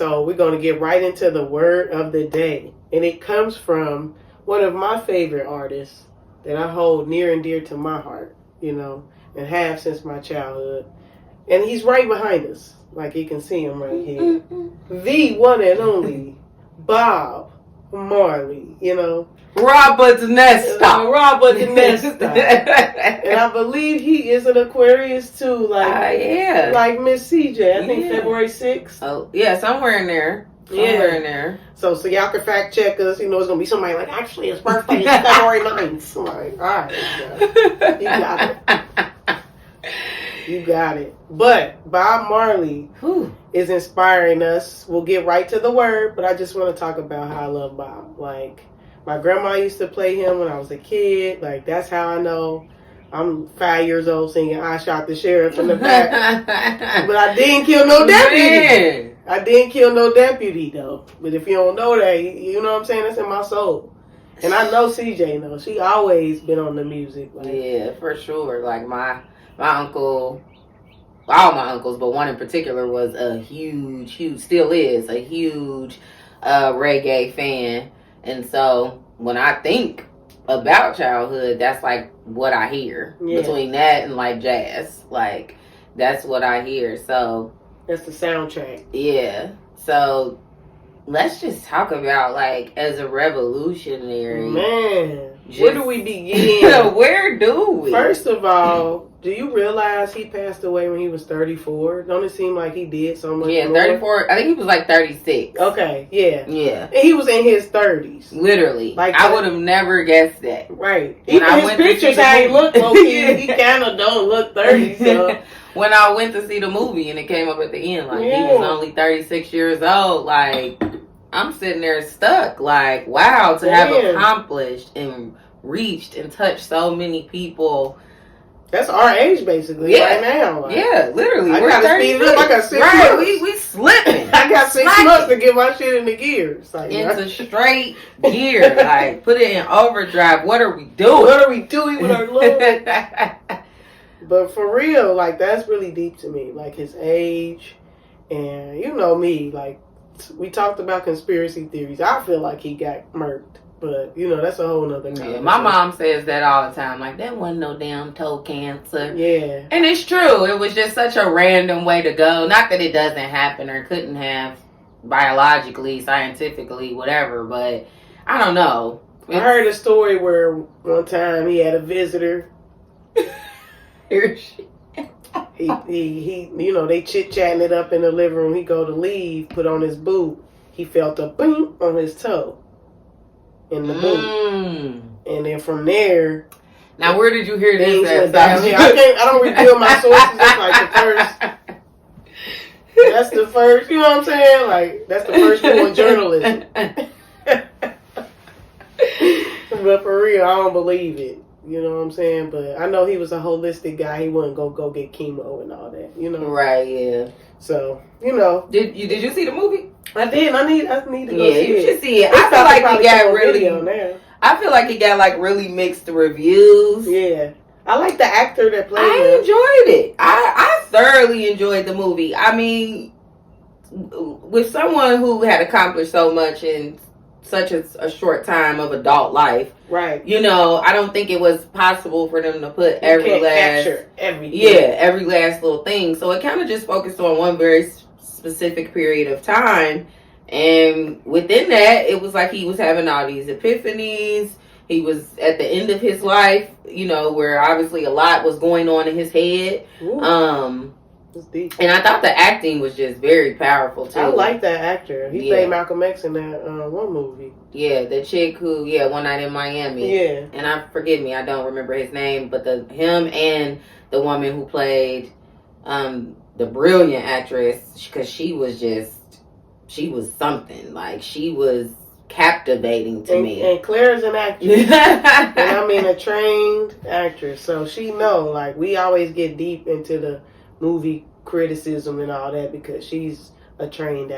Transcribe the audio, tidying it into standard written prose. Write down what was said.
So we're going to get right into the word of the day. And it comes from one of my favorite artists that I hold near and dear to my heart, and have since my childhood. And he's right behind us. Like you can see him right here. The one and only Bob Marley, Robert Nesta. Robert Nesta. And I believe he is an Aquarius too, like Miss CJ. I think February 6th. Oh, yeah, somewhere in there. Somewhere in there. So y'all can fact check us. It's gonna be somebody like, actually his birthday is February 9th. I'm like, all right, you got it. You got it. But Bob Marley is inspiring us. We'll get right to the word, but I just want to talk about how I love Bob. Like, my grandma used to play him when I was a kid. Like, that's how I know. I'm 5 years old singing I Shot the Sheriff in the back. But I didn't kill no deputy. Man. I didn't kill no deputy, though. But if you don't know that, you know what I'm saying? That's in my soul. And I know CJ knows. She always been on the music. Like, yeah, for sure. Like, my uncle, all my uncles, but one in particular was a huge, still is a huge reggae fan. And so when I think about childhood, that's like what I hear. Between that and like jazz. Like, that's what I hear. So that's the soundtrack. Yeah. So let's just talk about, like, as a revolutionary. Man, where do we begin? Where do we? First of all, do you realize he passed away when he was 34? Don't it seem like he did so much? Yeah, more? 34. I think he was like 36. Okay, yeah. Yeah. And he was in his 30s. Literally. Like, I would have never guessed that. Right. Even his pictures, how he looked, he kind of don't look 30, so. When I went to see the movie and it came up at the end, like, he was only 36 years old, like, I'm sitting there stuck, like, wow, to have accomplished and reached and touched so many people. That's our age, basically, right now. Like, yeah, literally. I got to speed it up. I got 6 months. We slipping. I got 6 months to get my shit into gear. Like, into straight gear. Like, put it in overdrive. What are we doing? What are we doing with our love? But for real, like, that's really deep to me. Like, his age. And you know me, like, we talked about conspiracy theories. I feel like he got murked. But, that's a whole nother conversation. Yeah, my mom says that all the time. Like, that wasn't no damn toe cancer. Yeah. And it's true. It was just such a random way to go. Not that it doesn't happen or couldn't have biologically, scientifically, whatever. But, I don't know. I heard a story where one time he had a visitor. He they chit-chatting it up in the living room. He go to leave, put on his boot. He felt a boom on his toe. In the boot. And then from there. Now, where did you hear this at? I don't reveal my sources. That's like the first. That's the first. You know what I'm saying? Like, that's the first rule in journalism. But for real, I don't believe it. You know what I'm saying? But I know he was a holistic guy. He wouldn't go get chemo and all that. Right? Yeah. So Did you see the movie? I did. I need to go see it. Yeah, you should see it. I feel like he got really. I feel like he got like really mixed reviews. Yeah, I like the actor that played him. I enjoyed it. I thoroughly enjoyed the movie. I mean, with someone who had accomplished so much in such a short time of adult life, right? I don't think it was possible for them to put every last little thing. So it kind of just focused on one very specific period of time, and within that, it was like he was having all these epiphanies. He was at the end of his life, where obviously a lot was going on in his head. Ooh. And I thought the acting was just very powerful too. I like that actor. He played Malcolm X in that one movie. Yeah, the chick who, One Night in Miami. Yeah. And forgive me, I don't remember his name, but him and the woman who played the brilliant actress, because she was something. Like, she was captivating to me. And Claire's an actress. And I mean a trained actress. So she know, like, we always get deep into the movie criticism and all that because she's a trained